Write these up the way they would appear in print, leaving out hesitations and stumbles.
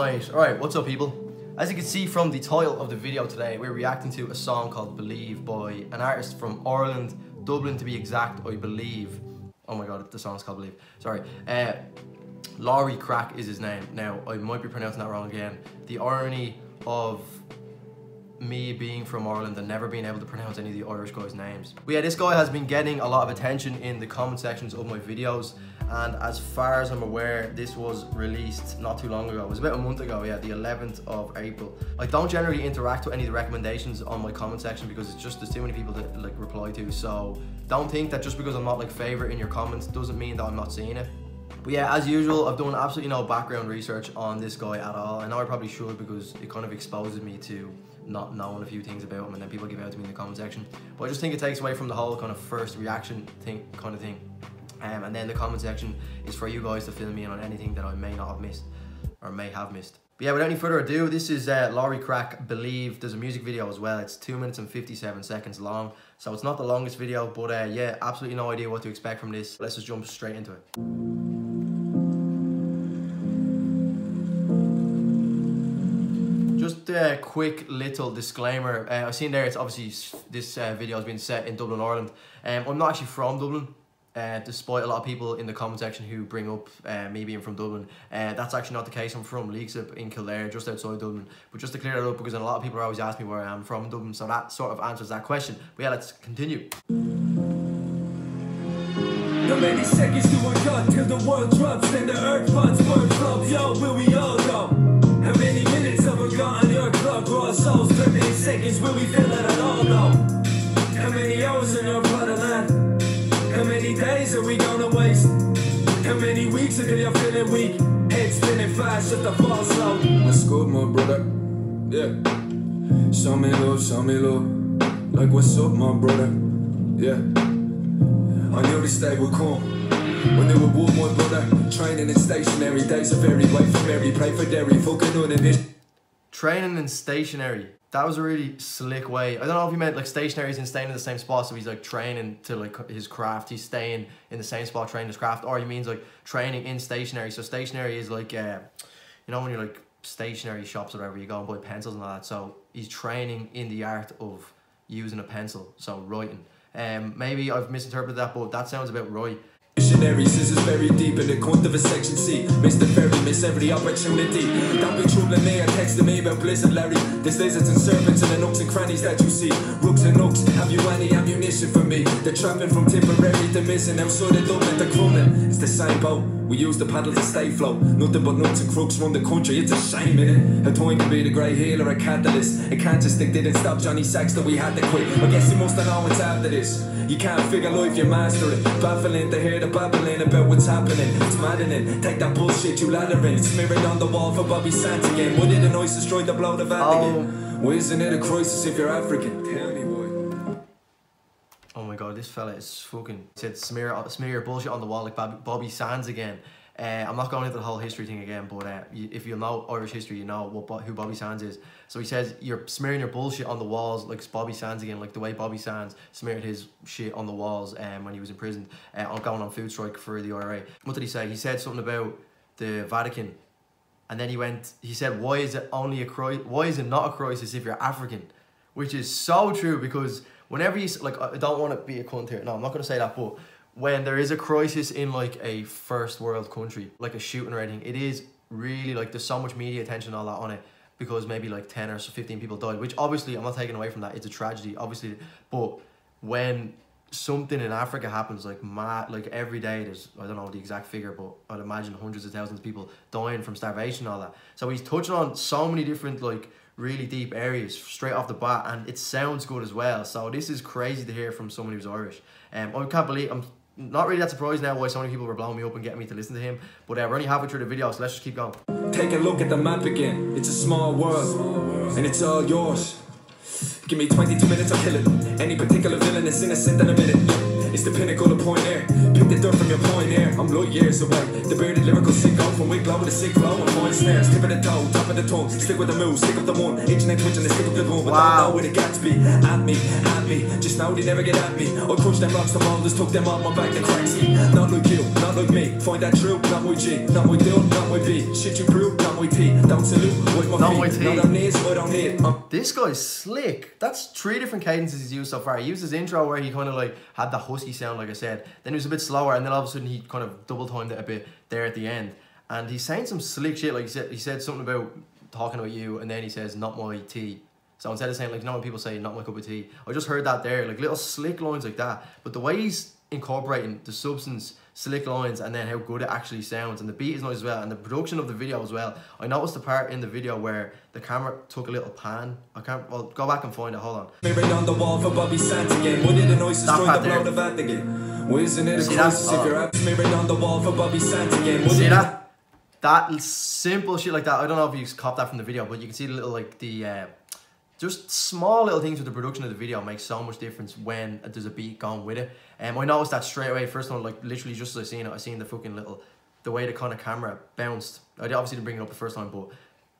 Alright, what's up people? As you can see from the title of the video today, we're reacting to a song called Believe by an artist from Ireland, Dublin to be exact, I believe. Oh my god, the song's called Believe. Sorry. Lawriii Craic is his name. Now, I might be pronouncing that wrong again. The irony of me being from Ireland and never being able to pronounce any of the Irish guys' names. But yeah, this guy has been getting a lot of attention in the comment sections of my videos, and as far as I'm aware, this was released not too long ago. It was about a month ago, yeah, the 11th of April. I don't generally interact with any of the recommendations on my comment section because it's just there's too many people to like reply to, so don't think that just because I'm not like favoriting your comments doesn't mean that I'm not seeing it. But yeah, as usual, I've done absolutely no background research on this guy at all. I know I probably should because it kind of exposes me to not knowing a few things about him, and then people give out to me in the comment section. But I just think it takes away from the whole kind of first reaction thing, and then the comment section is for you guys to fill me in on anything that I may not have missed or may have missed. But yeah, without any further ado, this is Lawriii Craic-Believe. There's a music video as well. It's 2 minutes and 57 seconds long, so it's not the longest video, but yeah, absolutely no idea what to expect from this. Let's just jump straight into it. Just a quick little disclaimer. I've seen there, it's obviously this video has been set in Dublin, Ireland. I'm not actually from Dublin, despite a lot of people in the comment section who bring up me being from Dublin. That's actually not the case. I'm from Leixlip in Kildare, just outside Dublin. But just to clear that up, because a lot of people always ask me where I am from Dublin, so that sort of answers that question. But yeah, let's continue. How many seconds do I got till the world drops, then the earth funds bird club? Yo, will we all go? How many minutes have we got on your clock? Raw souls, 30 seconds, will we feel that at all? No. How many hours in your fatherland? How many days are we gonna waste? How many weeks until you're feeling weak? Head spinning fast, just a fall slow. What's good, my brother? Yeah. Show me love. Like, what's up, my brother? Yeah. I knew this day would come. When they were war, my brother, training in stationary, days are very way for Mary, pray for dairy, fucking on this. Training in stationary. That was a really slick way. I don't know if he meant like stationary as in staying in the same spot, so he's like training to like his craft, he's staying in the same spot training his craft, or he means like training in stationary. So stationary is like, you know when you're like stationary shops or whatever, you go and buy pencils and all that. So he's training in the art of using a pencil, so writing. Maybe I've misinterpreted that, but that sounds about right. Missionary scissors very deep in the cunt of a section C. Miss the ferry, miss every opportunity. Don't be troubling me or texting me about Blizzard Larry. There's lizards and serpents and the nooks and crannies that you see. Rooks and nooks, have you any ammunition for me? They're trapping from Tipperary to missing outside of Dublin to Crumlin. It's the same boat. We use the paddle to stay float. Nothing but nuts and crooks run the country, it's a shame, innit? A toy can be the grey heel or a catalyst. A cancer stick didn't stop Johnny Sacks, that we had to quit. I guess you must have known what's after this. You can't figure life, you master it. Baffling to hear the babbling about what's happening. It's maddening, take that bullshit you lathering. Smear it on the wall for Bobby Sands again. What did the noise destroy the blow the Vatican? Well, isn't it a crisis if you're African? Tell me, boy. Oh my god, this fella is fucking... He said smear your bullshit on the wall like Bobby Sands again. I'm not going into the whole history thing again, but if you know Irish history, you know who Bobby Sands is. So he says you're smearing your bullshit on the walls like Bobby Sands again, like the way Bobby Sands smeared his shit on the walls when he was in prison, going on food strike for the IRA. What did he say? He said something about the Vatican, and then he said, why is it not a crisis if you're African? Which is so true, because whenever you, like, I don't want to be a cunt here, no, I'm not going to say that, but when there is a crisis in like a first world country, like a shooting or anything, it is really like there's so much media attention and all that on it because maybe like 10 or 15 people died, which obviously I'm not taking away from that, it's a tragedy obviously, but when something in Africa happens like every day there's, I don't know the exact figure, but I'd imagine hundreds of thousands of people dying from starvation and all that. So he's touching on so many different like really deep areas straight off the bat, and it sounds good as well. So this is crazy to hear from someone who's Irish. I can't believe, I'm not really that surprised now why so many people were blowing me up and getting me to listen to him, but we're only halfway through the video, so let's just keep going. Take a look at the map again. It's a small world, and it's all yours. Give me 22 minutes, I'll kill it. Any particular villain is innocent in a minute. It's the pinnacle of point air. Pick the dirt from your point air. I'm low years away. The bearded lyrical sicko from Wicklow with a sick flow and point snares. Tip of the toe, top of the tongue. Stick with the move, stick up the one. Itching and twitching, they stick up the gun. But don't know where the gaps be. At me. Just now they never get at me. I crushed them rocks, the boulders, took them off my back and cracked me. Not like you, not like me. Find that true, not my G, not my deal, not my B. Shit you prove, not my T. Don't salute with my feet. Not on knees, I don't hit. This guy's slick. That's 3 different cadences he's used so far. He used his intro where he kind of like had the husky sound, like I said. Then he was a bit slower, and then all of a sudden he kind of double timed it a bit there at the end. And he's saying some slick shit. Like he said something about talking about you, and then he says not my tea. So instead of saying, like, you know when people say not my cup of tea, I just heard that there, like little slick lines like that. But the way he's incorporating the substance, slick lines, and then how good it actually sounds, and the beat is nice as well, and the production of the video as well. I noticed the part in the video where the camera took a little pan. Well, go back and find it, hold on. Mirrored on the wall for Bobby Sant again. What did the noises destroy the blow the vat again? Wasn't it a crisis if your app's mirrored on the wall for Bobby Sant again? See that? That simple shit like that. I don't know if you caught that from the video, but you can see the little, like, the just small little things with the production of the video make so much difference when there's a beat going with it. I noticed that straight away. First one, like literally just as I seen it, I seen the fucking the way the kind of camera bounced. I obviously didn't bring it up the first time, but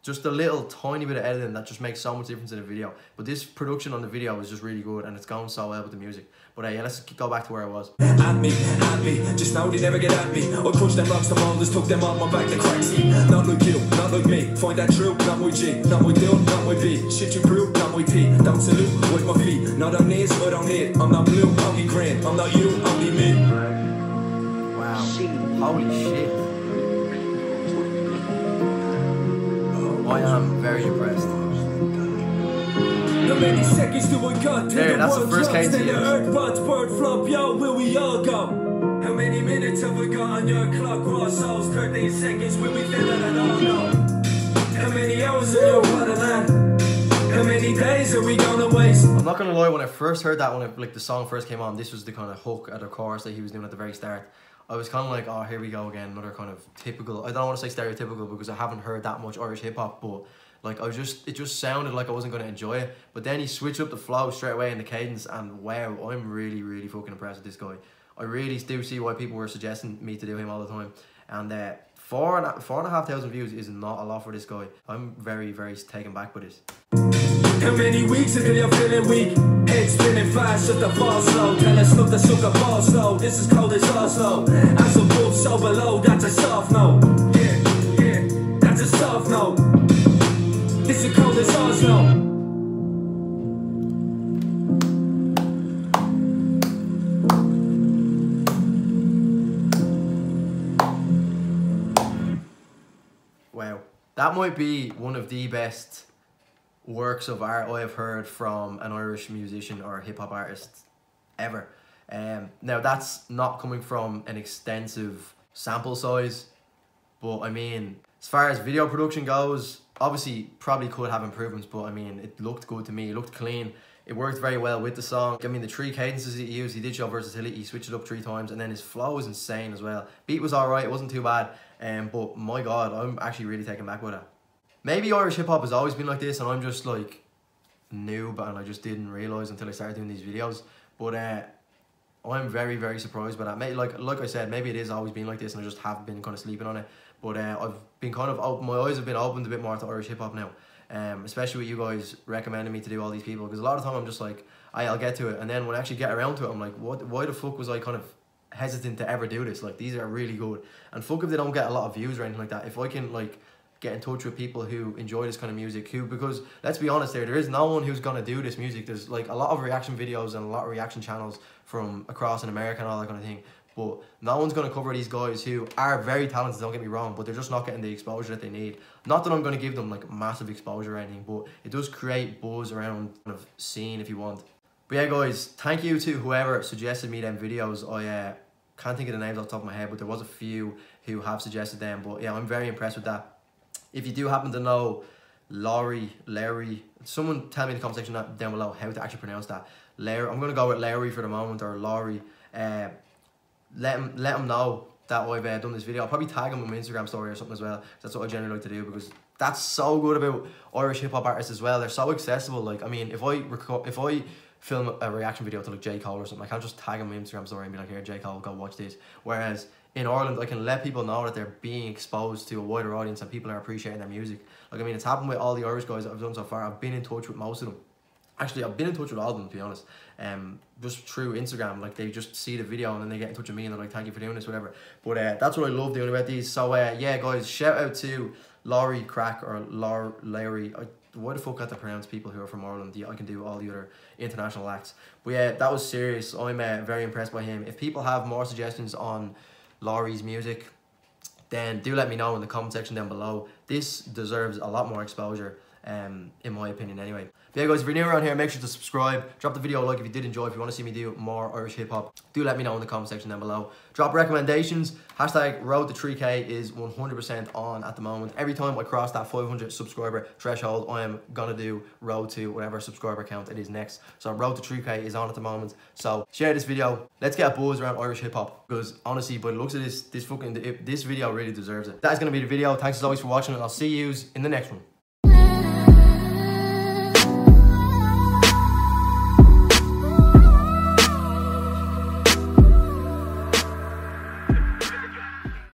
just a little tiny bit of editing that just makes so much difference in the video. But this production on the video is just really good, and it's going so well with the music. But yeah, let's go back to where I was. At me, just now they never get at me. I crushed them rocks, the boulders, took them off my back, the cracks me. Not like you, not like me. Find that true, not my G, not my deal, not my B. Shit you prove, not my T. Don't salute with my feet. Not on knees, I don't hit. I'm not blue, only green. I'm not you, only me. Wow, holy shit. I am very impressed. Many seconds to a gun there, that's the first case the earth runs, bird flop, yo, where we all go? How many minutes have we got on your clock? Raw souls, 13 seconds, will we feel it at all? No. How many hours in your waterland? How many days are we gonna waste? I'm not gonna lie, when I first heard that, when the song first came on, this was the kind of hook at the chorus that he was doing at the very start. I was kind of like, oh, here we go again, another kind of typical, I don't want to say stereotypical because I haven't heard that much Irish hip-hop, but like it just sounded like I wasn't going to enjoy it. But then he switched up the flow straight away in the cadence, and wow, I'm really, really fucking impressed with this guy. I really do see why people were suggesting me to do him all the time. And 4,500 views is not a lot for this guy. I'm very, very taken back by this. How many weeks until you're feeling weak? Head spinning fast, shut the ball slow. Tell us look the sugar ball slow. This is cold as Oslo. As above, so below, that's a soft no. Yeah, that's a soft no. This is cold as Oslo. Wow, that might be one of the best works of art I have heard from an Irish musician or hip-hop artist ever. Now that's not coming from an extensive sample size, but I mean, as far as video production goes, obviously probably could have improvements, but I mean, it looked good to me, it looked clean, it worked very well with the song. I mean, the 3 cadences he used, he did show versatility, he switched it up 3 times, and then his flow was insane as well. Beat was alright, it wasn't too bad, but my god, I'm actually really taken back with it. Maybe Irish hip-hop has always been like this and I'm just like noob and I just didn't realise until I started doing these videos. But I'm very, very surprised by that. Maybe, like I said, maybe it is always been like this and I just have been kind of sleeping on it. But I've been kind of, my eyes have been opened a bit more to Irish hip-hop now. Especially with you guys recommending me to do all these people. Because a lot of the time I'm just like, I'll get to it. And then when I actually get around to it, I'm like, why the fuck was I kind of hesitant to ever do this? Like, these are really good. And fuck if they don't get a lot of views or anything like that. If I can, like, get in touch with people who enjoy this kind of music, because let's be honest, there is no one who's gonna do this music. There's like a lot of reaction videos and a lot of reaction channels from across in America and all that kind of thing, but no one's gonna cover these guys who are very talented, don't get me wrong, but they're just not getting the exposure that they need. Not that I'm gonna give them like massive exposure or anything, but it does create buzz around kind of scene if you want. But yeah guys, thank you to whoever suggested me them videos. I can't think of the names off the top of my head, but there was a few who have suggested them. But yeah, I'm very impressed with that. If you do happen to know Lawriii, someone tell me in the comment section down below how to actually pronounce that. I'm going to go with Lawriii for the moment, or Lawriii. Let him know that I've done this video. I'll probably tag him on my Instagram story or something as well. That's what I generally like to do, because that's so good about Irish hip-hop artists as well. They're so accessible. Like, I mean, if I film a reaction video to like J. Cole or something. I can't just tag him on my Instagram story and be like, here, J. Cole, go watch this. Whereas in Ireland, I can let people know that they're being exposed to a wider audience and people are appreciating their music. Like, I mean, it's happened with all the Irish guys that I've done so far. I've been in touch with most of them. Actually, I've been in touch with all of them, to be honest. Just through Instagram, like they just see the video and then they get in touch with me and they're like, thank you for doing this, whatever. But that's what I love doing about these. So yeah, guys, shout out to Lawriii Craic or Lawriii. Why the fuck I have to pronounce people who are from Ireland? I can do all the other international acts. But yeah, that was serious. I'm very impressed by him. If people have more suggestions on Lawrii's music, then do let me know in the comment section down below. This deserves a lot more exposure, in my opinion anyway. But yeah, guys, if you're new around here, make sure to subscribe. Drop the video a like if you did enjoy. If you want to see me do more Irish hip hop, do let me know in the comment section down below. Drop recommendations. Hashtag road to 3K is 100% on at the moment. Every time I cross that 500 subscriber threshold, I am gonna do road to whatever subscriber count it is next. So road to 3K is on at the moment. So share this video. Let's get a buzz around Irish hip hop, because honestly, by the looks of this video really deserves it. That is gonna be the video. Thanks as always for watching, and I'll see you in the next one.